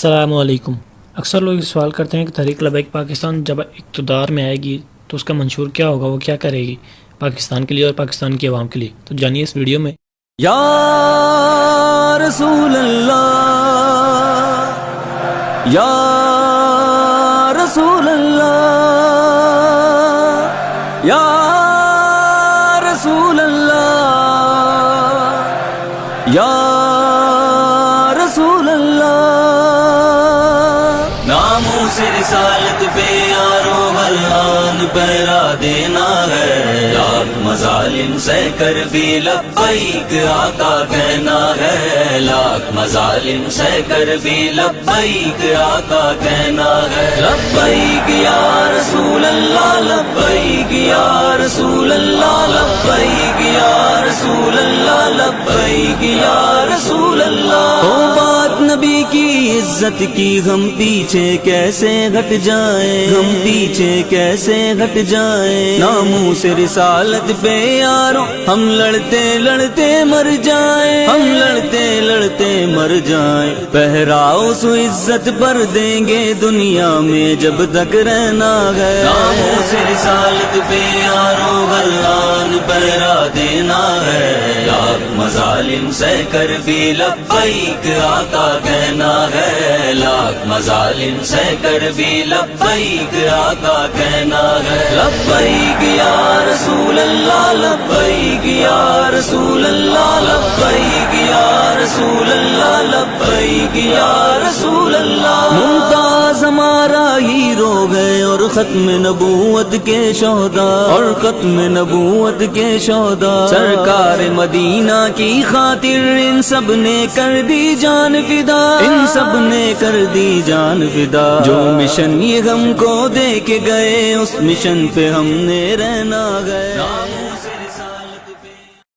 السلام علیکم۔ اکثر لوگ یہ سوال کرتے ہیں کہ تحریک لبیک پاکستان جب اقتدار میں آئے گی تو اس کا منشور کیا ہوگا، وہ کیا کرے گی پاکستان کے لیے اور پاکستان کی عوام کے لیے۔ تو جانئے اس ویڈیو میں۔ یا رسول اللہ، یا رسول اللہ، یا رسول اللہ، یا رسول اللہ۔ ناموں سے رسالت پہ یارو والوں پہرا دینا ہے، لاکھ مظالم سہ کر بھی لبیک آقا کہنا ہے، لاکھ مظالم سہ کر بھی لبیک آقا کہنا ہے۔ لبیک یا رسول اللہ، لبیک یا رسول اللہ، لبیک یا رسول اللہ، لبیک یا رسول اللہ۔ ہو بات نبی کی عزت کی، ہم پیچھے کیسے ہٹ جائیں، ہم پیچھے کیسے ہٹ جائیں۔ ناموں سے رسالت پہ یاروں ہم لڑتے لڑتے مر جائیں، ہم لڑتے لڑتے مر جائیں۔ پہراؤ سو عزت پر دیں گے دنیا میں جب تک رہنا ہے۔ ناموں سے رسالت پہ یاروں والوں پہرا دینا ہے، لاکھ مظالم سہ کر بھی لبیک آقا کہنا ہے، لاکھ مظالم سہ کر بھی لبیک آقا کہنا ہے۔ لبیک یا رسول اللہ، لبیک یا رسول اللہ، لبیک یا رسول اللہ، لبیک یا رسول اللہ۔ ممتاز ہمارا ہیرو ہے اور ختم نبوت کے شہداء، اور ختم نبوت کے شہداء۔ سرکار مدینہ کی خاطر ان سب نے کر دی جان فدا، ان سب نے کر دی جان فدا۔ جو مشن یہ ہم کو دے کے گئے، اس مشن پہ ہم نے رہنا ہے۔